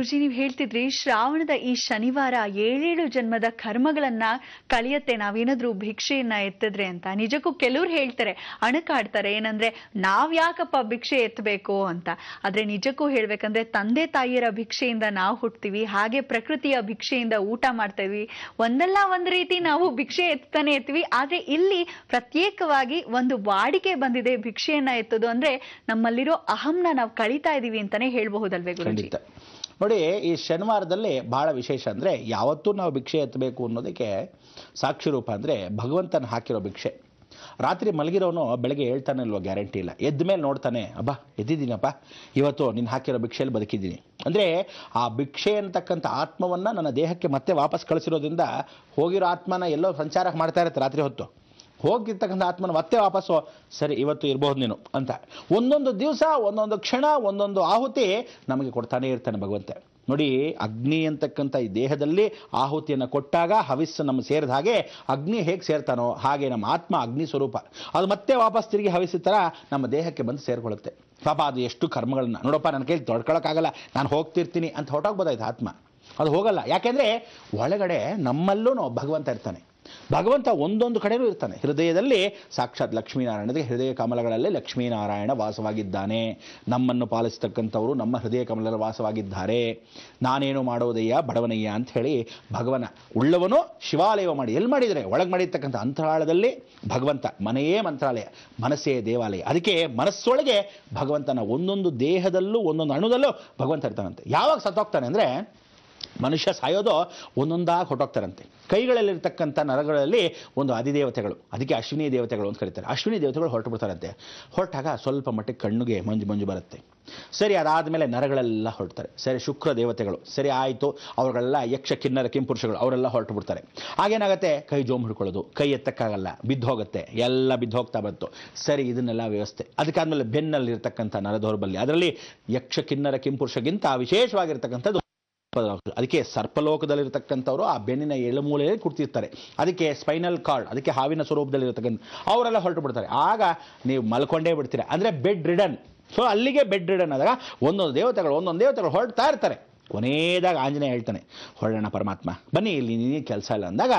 ಗುರುಜಿ, ನೀವು ಹೇಳ್ತಿದ್ರಿ ಶ್ರಾವಣದ ಈ ಶನಿವಾರ 7 ಜನ್ಮದ ಕರ್ಮಗಳನ್ನ ಕಳಿಯತ್ತೆ ನಾವೇನಾದ್ರೂ ಭಿಕ್ಷೆಯನ್ನ ಎತ್ತಿದ್ರೆ ಅಂತ. ನಿಜಕ್ಕೂ ಕೆಲವ್ರು ಹೇಳ್ತಾರೆ, ಅಣಕಾಡ್ತಾರೆ, ಏನಂದ್ರೆ ನಾವ್ ಯಾಕಪ್ಪ ಭಿಕ್ಷೆ ಎತ್ತಬೇಕು ಅಂತ. ಆದ್ರೆ ನಿಜಕ್ಕೂ ಹೇಳ್ಬೇಕಂದ್ರೆ ತಂದೆ ತಾಯಿಯರ ಭಿಕ್ಷೆಯಿಂದ ನಾವು ಹುಟ್ತೀವಿ, ಹಾಗೆ ಪ್ರಕೃತಿಯ ಭಿಕ್ಷೆಯಿಂದ ಊಟ ಮಾಡ್ತೇವಿ. ಒಂದಲ್ಲ ಒಂದ್ ರೀತಿ ನಾವು ಭಿಕ್ಷೆ ಎತ್ತಾನೆ ಇರ್ತೀವಿ. ಆದ್ರೆ ಇಲ್ಲಿ ಪ್ರತ್ಯೇಕವಾಗಿ ಒಂದು ವಾಡಿಕೆ ಬಂದಿದೆ ಭಿಕ್ಷೆಯನ್ನ ಎತ್ತೋದು. ಅಂದ್ರೆ ನಮ್ಮಲ್ಲಿರೋ ಅಹಂನ ನಾವು ಕಳೀತಾ ಇದೀವಿ ಅಂತಾನೆ ಹೇಳ್ಬಹುದಲ್ವೇ ಗುರುಜಿ? ನೋಡಿ, ಈ ಶನಿವಾರದಲ್ಲಿ ಬಹಳ ವಿಶೇಷ ಅಂದರೆ ಯಾವತ್ತೂ ನಾವು ಭಿಕ್ಷೆ ಎತ್ತಬೇಕು ಅನ್ನೋದಕ್ಕೆ ಸಾಕ್ಷಿ ರೂಪ ಅಂದರೆ ಭಗವಂತನ ಹಾಕಿರೋ ಭಿಕ್ಷೆ. ರಾತ್ರಿ ಮಲಗಿರೋನು ಬೆಳಗ್ಗೆ ಹೇಳ್ತಾನೆ ಇಲ್ವೋ ಗ್ಯಾರಂಟಿ ಇಲ್ಲ. ಎದ್ದ ಮೇಲೆ ನೋಡ್ತಾನೆ, ಅಬ್ಬಾ ಎದ್ದಿದ್ದೀನಪ್ಪ, ಇವತ್ತು ನೀನು ಹಾಕಿರೋ ಭಿಕ್ಷೆಯಲ್ಲಿ ಬದುಕಿದ್ದೀನಿ ಅಂದರೆ ಆ ಭಿಕ್ಷೆ ಅಂತಕ್ಕಂಥ ಆತ್ಮವನ್ನು ನನ್ನ ದೇಹಕ್ಕೆ ಮತ್ತೆ ವಾಪಸ್ ಕಳಿಸಿರೋದ್ರಿಂದ ಹೋಗಿರೋ ಆತ್ಮನ ಎಲ್ಲೋ ಸಂಚಾರ ಮಾಡ್ತಾ ಇರುತ್ತೆ. ರಾತ್ರಿ ಹೊತ್ತು ಹೋಗಿರ್ತಕ್ಕಂಥ ಆತ್ಮನ ಮತ್ತೆ ವಾಪಸ್ಸು ಸರಿ ಇವತ್ತು ಇರ್ಬೋದು ನೀನು ಅಂತ ಒಂದೊಂದು ದಿವಸ ಒಂದೊಂದು ಕ್ಷಣ ಒಂದೊಂದು ಆಹುತಿ ನಮಗೆ ಕೊಡ್ತಾನೆ ಇರ್ತಾನೆ ಭಗವಂತ. ನೋಡಿ, ಅಗ್ನಿ ಅಂತಕ್ಕಂಥ ಈ ದೇಹದಲ್ಲಿ ಆಹುತಿಯನ್ನು ಕೊಟ್ಟಾಗ ಹವಿಸ್ಸು ನಮ್ಮ ಸೇರಿದ ಹಾಗೆ ಅಗ್ನಿ ಹೇಗೆ ಸೇರ್ತಾನೋ ಹಾಗೆ ನಮ್ಮ ಆತ್ಮ ಅಗ್ನಿ ಸ್ವರೂಪ. ಅದು ಮತ್ತೆ ವಾಪಸ್ ತಿರುಗಿ ಹವಿಸ್ಸ ಥರ ನಮ್ಮ ದೇಹಕ್ಕೆ ಬಂದು ಸೇರ್ಕೊಳ್ಳುತ್ತೆ. ಪಾಪ ಅದು ಎಷ್ಟು ಕರ್ಮಗಳನ್ನ ನೋಡಪ್ಪ, ನನ್ನ ಕೈಲಿ ತೊಡ್ಕೊಳಕ್ಕಾಗಲ್ಲ, ನಾನು ಹೋಗ್ತಿರ್ತೀನಿ ಅಂತ ಹೊರಟೋಗ್ಬೋದಾಯ್ತು ಆತ್ಮ. ಅದು ಹೋಗಲ್ಲ. ಯಾಕೆಂದರೆ ಒಳಗಡೆ ನಮ್ಮಲ್ಲೂ ಭಗವಂತ ಇರ್ತಾನೆ. ಭಗವಂತ ಒಂದೊಂದು ಕಡೆಯೂ ಇರ್ತಾನೆ. ಹೃದಯದಲ್ಲಿ ಸಾಕ್ಷಾತ್ ಲಕ್ಷ್ಮೀನಾರಾಯಣದ ಹೃದಯ ಕಮಲಗಳಲ್ಲಿ ಲಕ್ಷ್ಮೀನಾರಾಯಣ ವಾಸವಾಗಿದ್ದಾನೆ. ನಮ್ಮನ್ನು ಪಾಲಿಸ್ತಕ್ಕಂಥವರು ನಮ್ಮ ಹೃದಯ ಕಮಲದಲ್ಲಿ ವಾಸವಾಗಿದ್ದಾರೆ. ನಾನೇನು ಮಾಡೋದಯ್ಯ ಬಡವನಯ್ಯ ಅಂತ ಹೇಳಿ ಭಗವನ ಉಳ್ಳವನು ಶಿವಾಲಯ ಮಾಡಿ ಎಲ್ಲಿ ಮಾಡಿದರೆ ಒಳಗೆ ಮಾಡಿರ್ತಕ್ಕಂಥ ಅಂತರಾಳದಲ್ಲಿ ಭಗವಂತ. ಮನೆಯೇ ಮಂತ್ರಾಲಯ, ಮನಸ್ಸೇ ದೇವಾಲಯ. ಅದಕ್ಕೆ ಮನಸ್ಸೊಳಗೆ ಭಗವಂತನ ಒಂದೊಂದು ದೇಹದಲ್ಲೂ ಒಂದೊಂದು ಅಣುದಲ್ಲೂ ಭಗವಂತ ಇರ್ತಾನಂತೆ. ಯಾವಾಗ ಸತ್ತೋಗ್ತಾನೆ ಅಂದರೆ ಮನುಷ್ಯ ಸಾಯೋದು ಒಂದೊಂದಾಗಿ ಹೊಟ್ಟೋಗ್ತಾರಂತೆ. ಕೈಗಳಲ್ಲಿರ್ತಕ್ಕಂಥ ನರಗಳಲ್ಲಿ ಒಂದು ಅಧಿದೇವತೆಗಳು, ಅದಕ್ಕೆ ಅಶ್ವಿನಿ ದೇವತೆಗಳು ಅಂತ ಕರೀತಾರೆ. ಅಶ್ವಿನಿ ದೇವತೆಗಳು ಹೊರಟು ಬಿಡ್ತಾರಂತೆ. ಹೊರಟಾಗ ಸ್ವಲ್ಪ ಮಟ್ಟಿಗೆ ಕಣ್ಣಿಗೆ ಮಂಜು ಬರುತ್ತೆ. ಸರಿ, ಅದಾದಮೇಲೆ ನರಗಳೆಲ್ಲ ಹೊರಡ್ತಾರೆ. ಸರಿ, ಶುಕ್ರ ದೇವತೆಗಳು ಸರಿ ಆಯಿತು, ಅವರೆಲ್ಲ ಯಕ್ಷ ಕಿನ್ನರ ಕಿಂಪುರುಷಗಳು ಅವರೆಲ್ಲ ಹೊರಟು ಬಿಡ್ತಾರೆ. ಆಗೇನಾಗುತ್ತೆ, ಕೈ ಜೋಮ್ ಹಿಡ್ಕೊಳ್ಳೋದು, ಕೈ ಎತ್ತಕ್ಕಾಗಲ್ಲ, ಬಿದ್ದು ಹೋಗುತ್ತೆ, ಎಲ್ಲ ಬಿದ್ದು ಹೋಗ್ತಾ ಬಂತು. ಸರಿ, ಇದನ್ನೆಲ್ಲ ವ್ಯವಸ್ಥೆ. ಅದಕ್ಕಾದ್ಮೇಲೆ ಬೆನ್ನಲ್ಲಿರ್ತಕ್ಕಂಥ ನರ ದೌರ್ಬಲ್ಯ, ಅದರಲ್ಲಿ ಯಕ್ಷ ಕಿನ್ನರ ಕಿಂಪುರುಷಗಿಂತ ವಿಶೇಷವಾಗಿರ್ತಕ್ಕಂಥದ್ದು. ಅದಕ್ಕೆ ಸರ್ಪಲೋಕದಲ್ಲಿರ್ತಕ್ಕಂಥವ್ರು ಆ ಬೆನ್ನಿನ ಎಳಮೂಲೆಯಲ್ಲಿ ಕೂರ್ತಿರ್ತಾರೆ. ಅದಕ್ಕೆ ಸ್ಪೈನಲ್ ಕಾರ್ಡ್, ಅದಕ್ಕೆ ಹಾವಿನ ಸ್ವರೂಪದಲ್ಲಿ ಇರ್ತಕ್ಕಂಥ ಅವರೆಲ್ಲ ಹೊರಟು ಬಿಡ್ತಾರೆ. ಆಗ ನೀವು ಮಲ್ಕೊಂಡೇ ಬಿಡ್ತೀರಾ, ಅಂದರೆ ಬೆಡ್ ರಿಡನ್. ಸೊ ಅಲ್ಲಿಗೆ ಬೆಡ್ ರಿಡನ್ ಆದಾಗ ಒಂದೊಂದು ದೇವತೆಗಳು ಹೊರಡ್ತಾ ಇರ್ತಾರೆ. ಕೊನೆಯದಾಗ ಆಂಜನೇಯ ಹೇಳ್ತಾನೆ, ಹೊರಡೋಣ ಪರಮಾತ್ಮ ಬನ್ನಿ, ಇಲ್ಲಿ ನೀನೇ ಕೆಲಸ ಇಲ್ಲ ಅಂದಾಗ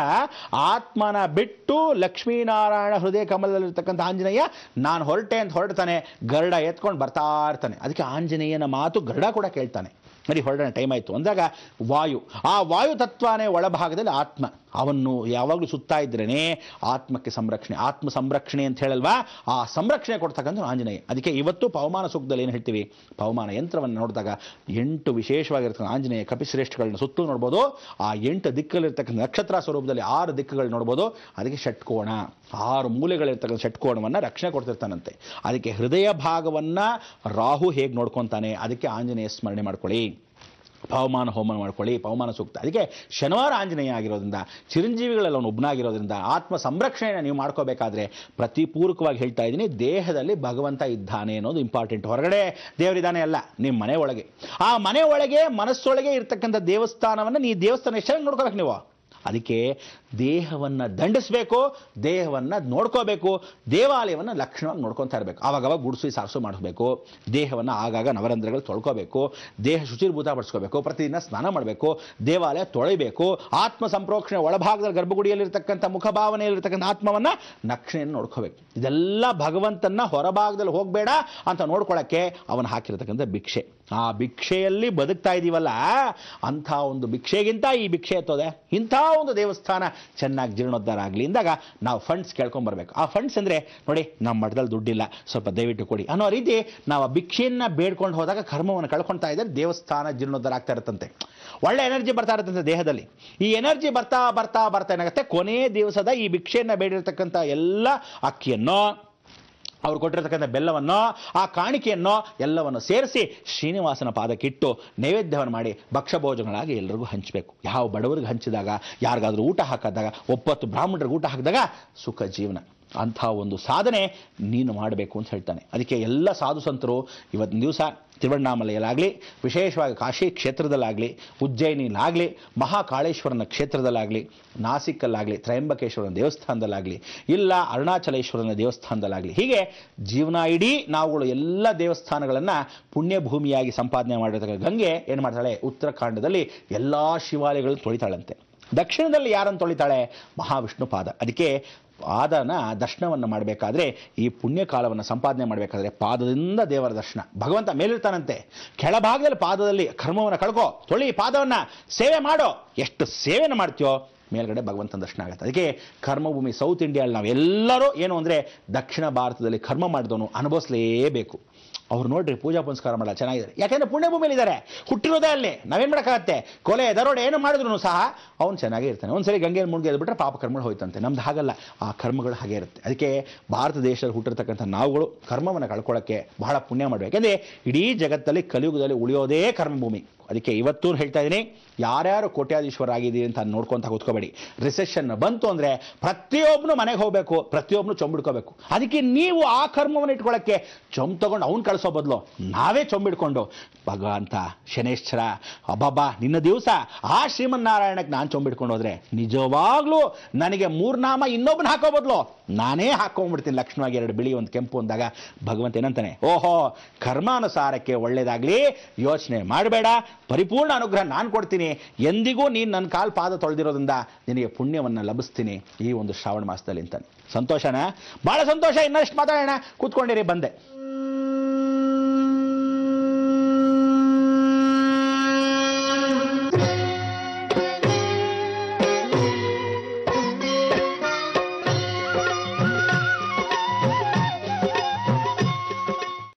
ಆತ್ಮನ ಬಿಟ್ಟು ಲಕ್ಷ್ಮೀನಾರಾಯಣ ಹೃದಯ ಕಮಲದಲ್ಲಿರ್ತಕ್ಕಂಥ ಆಂಜನೇಯ ನಾನು ಹೊರಟೆ ಅಂತ ಹೊರಡ್ತಾನೆ. ಗರುಡ ಎತ್ಕೊಂಡು ಬರ್ತಾ ಇರ್ತಾನೆ. ಅದಕ್ಕೆ ಆಂಜನೇಯನ ಮಾತು ಗರುಡ ಕೂಡ ಕೇಳ್ತಾನೆ. ಬರೀ ಹೊರಡೋಣ ಟೈಮ್ ಆಯಿತು ಅಂದಾಗ ವಾಯು, ಆ ವಾಯು ತತ್ವನೇ ಒಳಭಾಗದಲ್ಲಿ ಆತ್ಮ, ಅವನ್ನು ಯಾವಾಗಲೂ ಸುತ್ತಾ ಇದ್ರೇ ಆತ್ಮಕ್ಕೆ ಸಂರಕ್ಷಣೆ, ಆತ್ಮ ಸಂರಕ್ಷಣೆ ಅಂತ ಹೇಳಲ್ವಾ, ಆ ಸಂರಕ್ಷಣೆ ಕೊಡ್ತಕ್ಕಂಥ ಆಂಜನೇಯ. ಅದಕ್ಕೆ ಇವತ್ತು ಪವಮಾನ ಸೂಕ್ತದಲ್ಲಿ ಏನು ಹೇಳ್ತೀವಿ, ಪವಮಾನ ಯಂತ್ರವನ್ನು ನೋಡಿದಾಗ 8 ವಿಶೇಷವಾಗಿರ್ತಕ್ಕಂಥ ಆಂಜನೇಯ ಕಪಿಶ್ರೇಷ್ಠಗಳನ್ನ ಸುತ್ತಲೂ ನೋಡ್ಬೋದು. ಆ 8 ದಿಕ್ಕಲ್ಲಿರ್ತಕ್ಕಂಥ ನಕ್ಷತ್ರ ಸ್ವರೂಪದಲ್ಲಿ 6 ದಿಕ್ಕುಗಳು ನೋಡ್ಬೋದು. ಅದಕ್ಕೆ ಷಟ್ಕೋಣ, 6 ಮೂಲೆಗಳಿರ್ತಕ್ಕಂಥ ಷಟ್ಕೋಣವನ್ನು ರಕ್ಷಣೆ ಕೊಡ್ತಿರ್ತಾನಂತೆ. ಅದಕ್ಕೆ ಹೃದಯ ಭಾಗವನ್ನು ರಾಹು ಹೇಗೆ ನೋಡ್ಕೊತಾನೆ, ಅದಕ್ಕೆ ಆಂಜನೇಯ ಸ್ಮರಣೆ ಮಾಡ್ಕೊಳ್ಳಿ, ಪವಮಾನ ಹೋಮ ಮಾಡ್ಕೊಳ್ಳಿ, ಪವಮಾನ ಸೂಕ್ತ. ಅದಕ್ಕೆ ಶನಿವಾರ ಆಂಜನೇಯ ಆಗಿರೋದ್ರಿಂದ, ಚಿರಂಜೀವಿಗಳೆಲ್ಲ ಅವನು ಒಬ್ಬನಾಗಿರೋದ್ರಿಂದ ಆತ್ಮ ಸಂರಕ್ಷಣೆಯನ್ನು ನೀವು ಮಾಡ್ಕೋಬೇಕಾದ್ರೆ ಪ್ರತಿಪೂರ್ವಕವಾಗಿ ಹೇಳ್ತಾ ಇದ್ದೀನಿ, ದೇಹದಲ್ಲಿ ಭಗವಂತ ಇದ್ದಾನೆ ಅನ್ನೋದು ಇಂಪಾರ್ಟೆಂಟ್. ಹೊರಗಡೆ ದೇವರಿದ್ದಾನೆ ಅಲ್ಲ, ನಿಮ್ಮ ಮನೆ ಒಳಗೆ, ಆ ಮನೆ ಒಳಗೆ ಮನಸ್ಸೊಳಗೆ ಇರ್ತಕ್ಕಂಥ ದೇವಸ್ಥಾನವನ್ನು ನೀವು ದೇವಸ್ಥಾನ ಎಷ್ಟು ನೋಡ್ಕೋಬೇಕು ನೀವು. ಅದಕ್ಕೆ ದೇಹವನ್ನು ದಂಡಿಸಬೇಕು, ದೇಹವನ್ನು ನೋಡ್ಕೋಬೇಕು, ದೇವಾಲಯವನ್ನು ಲಕ್ಷಣವಾಗಿ ನೋಡ್ಕೊತಾ ಇರಬೇಕು. ಆವಾಗವಾಗ ಗುಡಿಸಿ ಸಾರಿಸು ಮಾಡಬೇಕು, ದೇಹವನ್ನು ಆಗಾಗ ನವರಂಧ್ರಗಳು ತೊಳ್ಕೋಬೇಕು, ದೇಹ ಶುಚಿರ್ಭೂತ ಪಡಿಸ್ಕೋಬೇಕು, ಪ್ರತಿದಿನ ಸ್ನಾನ ಮಾಡಬೇಕು, ದೇವಾಲಯ ತೊಳಿಬೇಕು, ಆತ್ಮ ಸಂಪ್ರೋಕ್ಷಣೆ ಒಳಭಾಗದಲ್ಲಿ ಗರ್ಭಗುಡಿಯಲ್ಲಿರ್ತಕ್ಕಂಥ ಮುಖಭಾವನೆಯಲ್ಲಿರ್ತಕ್ಕಂಥ ಆತ್ಮವನ್ನು ನಕ್ಷಣೆಯನ್ನು ನೋಡ್ಕೋಬೇಕು. ಇದೆಲ್ಲ ಭಗವಂತನ ಹೊರಭಾಗದಲ್ಲಿ ಹೋಗಬೇಡ ಅಂತ ನೋಡ್ಕೊಳ್ಳೋಕ್ಕೆ ಅವನು ಹಾಕಿರ್ತಕ್ಕಂಥ ಭಿಕ್ಷೆ. ಆ ಭಿಕ್ಷೆಯಲ್ಲಿ ಬದುಕ್ತಾ ಇದ್ದೀವಲ್ಲ, ಅಂಥ ಒಂದು ಭಿಕ್ಷೆಗಿಂತ ಈ ಭಿಕ್ಷೆ ಎತ್ತೋದೆ. ಇಂಥ ಒಂದು ದೇವಸ್ಥಾನ ಚೆನ್ನಾಗಿ ಜೀರ್ಣೋದ್ಧಾರ ಆಗಲಿ ಅಂದಾಗ ನಾವು ಫಂಡ್ಸ್ ಕೇಳ್ಕೊಂಬರ್ಬೇಕು. ಆ ಫಂಡ್ಸ್ ಅಂದರೆ ನೋಡಿ, ನಮ್ಮ ಮಠದಲ್ಲಿ ದುಡ್ಡಿಲ್ಲ, ಸ್ವಲ್ಪ ದಯವಿಟ್ಟು ಕೊಡಿ ಅನ್ನೋ ರೀತಿ ನಾವು ಆ ಭಿಕ್ಷೆಯನ್ನು ಬೇಡ್ಕೊಂಡು ಹೋದಾಗ ಕರ್ಮವನ್ನು ಕಳ್ಕೊಳ್ತಾ ಇದ್ದರೆ ದೇವಸ್ಥಾನ ಜೀರ್ಣೋದ್ಧಾರ ಆಗ್ತಾ ಇರುತ್ತಂತೆ. ಒಳ್ಳೆ ಎನರ್ಜಿ ಬರ್ತಾ ಇರುತ್ತಂತೆ ದೇಹದಲ್ಲಿ. ಈ ಎನರ್ಜಿ ಬರ್ತಾ ಬರ್ತಾ ಬರ್ತಾ ಏನಾಗುತ್ತೆ, ಕೊನೆ ದಿವಸದ ಈ ಭಿಕ್ಷೆಯನ್ನು ಬೇಡಿರ್ತಕ್ಕಂಥ ಎಲ್ಲ ಅಕ್ಕಿಯನ್ನು, ಅವ್ರು ಕೊಟ್ಟಿರ್ತಕ್ಕಂಥ ಬೆಲ್ಲವನ್ನು, ಆ ಕಾಣಿಕೆಯನ್ನು ಎಲ್ಲವನ್ನು ಸೇರಿಸಿ ಶ್ರೀನಿವಾಸನ ಪಾದಕ್ಕಿಟ್ಟು ನೈವೇದ್ಯವನ್ನು ಮಾಡಿ ಭಕ್ಷಭೋಜಗಳಾಗಿ ಎಲ್ಲರಿಗೂ ಹಂಚಬೇಕು. ಯಾವ ಬಡವರಿಗೆ ಹಂಚಿದಾಗ, ಯಾರಿಗಾದ್ರೂ ಊಟ ಹಾಕಿದಾಗ, 9 ಬ್ರಾಹ್ಮಣರಿಗೆ ಊಟ ಹಾಕಿದಾಗ ಸುಖ ಜೀವನ. ಅಂಥ ಒಂದು ಸಾಧನೆ ನೀನು ಮಾಡಬೇಕು ಅಂತ ಹೇಳ್ತಾನೆ. ಅದಕ್ಕೆ ಎಲ್ಲ ಸಾಧು ಸಂತರು ಇವತ್ತಿನ ದಿವಸ ತಿರುವಣ್ಣಾಮಲೆಯಲ್ಲಾಗಲಿ, ವಿಶೇಷವಾಗಿ ಕಾಶಿ ಕ್ಷೇತ್ರದಲ್ಲಾಗಲಿ, ಉಜ್ಜಯಿನಿಲಾಗಲಿ, ಮಹಾಕಾಳೇಶ್ವರನ ಕ್ಷೇತ್ರದಲ್ಲಾಗಲಿ, ನಾಸಿಕಲ್ಲಾಗಲಿ, ತ್ರಯಂಬಕೇಶ್ವರನ ದೇವಸ್ಥಾನದಲ್ಲಾಗಲಿ, ಇಲ್ಲ ಅರುಣಾಚಲೇಶ್ವರನ ದೇವಸ್ಥಾನದಲ್ಲಾಗಲಿ, ಹೀಗೆ ಜೀವನ ಇಡೀ ನಾವುಗಳು ಎಲ್ಲ ದೇವಸ್ಥಾನಗಳನ್ನು ಪುಣ್ಯಭೂಮಿಯಾಗಿ ಸಂಪಾದನೆ ಮಾಡಿರ್ತಕ್ಕ ಗಂಗೆ ಏನು ಮಾಡ್ತಾಳೆ, ಉತ್ತರಾಖಂಡದಲ್ಲಿ ಎಲ್ಲ ಶಿವಾಲಯಗಳನ್ನು ತೊಳಿತಾಳಂತೆ. ದಕ್ಷಿಣದಲ್ಲಿ ಯಾರನ್ನು ತೊಳಿತಾಳೆ? ಮಹಾವಿಷ್ಣು ಪಾದ. ಅದಕ್ಕೆ ಪಾದನ ದರ್ಶನವನ್ನು ಮಾಡಬೇಕಾದ್ರೆ, ಈ ಪುಣ್ಯಕಾಲವನ್ನು ಸಂಪಾದನೆ ಮಾಡಬೇಕಾದ್ರೆ ಪಾದದಿಂದ ದೇವರ ದರ್ಶನ. ಭಗವಂತ ಮೇಲಿರ್ತಾನಂತೆ, ಕೆಳಭಾಗದಲ್ಲಿ ಪಾದದಲ್ಲಿ ಕರ್ಮವನ್ನು ಕಳ್ಕೋ, ತೊಳಿ ಪಾದವನ್ನು, ಸೇವೆ ಮಾಡೋ. ಎಷ್ಟು ಸೇವೆನ ಮಾಡ್ತೀಯೋ ಮೇಲ್ಗಡೆ ಭಗವಂತನ ದರ್ಶನ ಆಗುತ್ತೆ. ಅದಕ್ಕೆ ಕರ್ಮಭೂಮಿ ಸೌತ್ ಇಂಡಿಯಾದಲ್ಲಿ ನಾವೆಲ್ಲರೂ ಏನು ಅಂದರೆ ದಕ್ಷಿಣ ಭಾರತದಲ್ಲಿ ಕರ್ಮ ಮಾಡಿದವನು ಅನುಭವಿಸಲೇಬೇಕು. ಅವ್ರು ನೋಡ್ರಿ ಪೂಜಾ ಪುನಸ್ಕಾರ ಮಾಡಲ್ಲ, ಚೆನ್ನಾಗಿದ್ದಾರೆ. ಯಾಕೆಂದ್ರೆ ಪುಣ್ಯಭೂಮಿಯಲ್ಲಿ ಇದ್ದಾರೆ, ಹುಟ್ಟಿರೋದೇ ಅಲ್ಲಿ. ನಾವೇನು ಮಾಡೋಕ್ಕಾಗತ್ತೆ? ಕೊಲೆ ದರೋಡೆ ಏನು ಮಾಡಿದ್ರು ಸಹ ಅವ್ನು ಚೆನ್ನಾಗೇ ಇರ್ತಾನೆ. ಒಂದ್ಸರಿ ಗಂಗೆಯಲ್ಲಿ ಮುಳುಗಿ ಎದ್ಬಿಟ್ರೆ ಪಾಪ ಕರ್ಮಗಳು ಹೋಯ್ತಂತೆ. ನಮ್ದು ಹಾಗಲ್ಲ, ಆ ಕರ್ಮಗಳು ಹಾಗೆ ಇರುತ್ತೆ. ಅದಕ್ಕೆ ಭಾರತ ದೇಶದಲ್ಲಿ ಹುಟ್ಟಿರ್ತಕ್ಕಂಥ ನಾವುಗಳು ಕರ್ಮವನ್ನು ಕಳ್ಕೊಳ್ಳೋಕ್ಕೆ ಬಹಳ ಪುಣ್ಯ ಮಾಡಬೇಕು. ಯಾಕೆಂದರೆ ಇಡೀ ಜಗತ್ತಲ್ಲಿ ಕಲಿಯುಗದಲ್ಲಿ ಉಳಿಯೋದೇ ಕರ್ಮಭೂಮಿ. ಅದಕ್ಕೆ ಇವತ್ತೂ ಹೇಳ್ತಾ ಇದ್ದೀನಿ, ಯಾರ್ಯಾರು ಕೋಟ್ಯಾಧೀಶ್ವರ ಆಗಿದ್ದೀರಿ ಅಂತ ನೋಡ್ಕೊಂತ ಕೂತ್ಕೋಬೇಡಿ. ರಿಸೆಷನ್ ಬಂತು ಅಂದರೆ ಪ್ರತಿಯೊಬ್ಬನು ಮನೆಗೆ ಹೋಗಬೇಕು, ಪ್ರತಿಯೊಬ್ಬನು ಚೊಂಬಿಡ್ಕೋಬೇಕು. ಅದಕ್ಕೆ ನೀವು ಆ ಕರ್ಮವನ್ನು ಇಟ್ಕೊಳ್ಳೋಕ್ಕೆ ಚೊಂಬು ತಗೊಂಡು ಅವ್ನು ಕಳಿಸೋ ಬದಲು ನಾವೇ ಚೊಂಬಿಡ್ಕೊಂಡು ಭಗವಂತ ಶನೇಶ್ವರ ಅಬ್ಬಬ್ಬಾ ನಿನ್ನ ದಿವಸ ಆ ಶ್ರೀಮನ್ನಾರಾಯಣಕ್ಕೆ ನಾನು ಚೊಂಬಿಡ್ಕೊಂಡು ಹೋದ್ರೆ ನಿಜವಾಗ್ಲೂ ನನಗೆ 3 ನಾಮ ಇನ್ನೊಬ್ಬನ ಹಾಕೋ ಬದಲು ನಾನೇ ಹಾಕೊಂಡ್ಬಿಡ್ತೀನಿ. ಲಕ್ಷ್ಮಣವಾಗಿ 2 ಬಿಳಿ 1 ಕೆಂಪು ಅಂದಾಗ ಭಗವಂತ ಏನಂತಾನೆ, ಓಹೋ ಕರ್ಮಾನುಸಾರಕ್ಕೆ ಒಳ್ಳೇದಾಗ್ಲಿ, ಯೋಚನೆ ಮಾಡಬೇಡ, ಪರಿಪೂರ್ಣ ಅನುಗ್ರಹ ನಾನು ಕೊಡ್ತೀನಿ. ಎಂದಿಗೂ ನೀನು ನನ್ನ ಕಾಲು ಪಾದ ತೊಳೆದಿರೋದ್ರಿಂದ ನಿನಗೆ ಪುಣ್ಯವನ್ನು ಲಭಿಸ್ತೀನಿ ಈ ಒಂದು ಶ್ರಾವಣ ಮಾಸದಲ್ಲಿ ಅಂತಾನೆ. ಸಂತೋಷನಾ? ಬಹಳ ಸಂತೋಷ. ಇನ್ನಷ್ಟು ಮಾತಾಡೋಣ, ಕೂತ್ಕೊಂಡಿರಿ, ಬಂದೆ.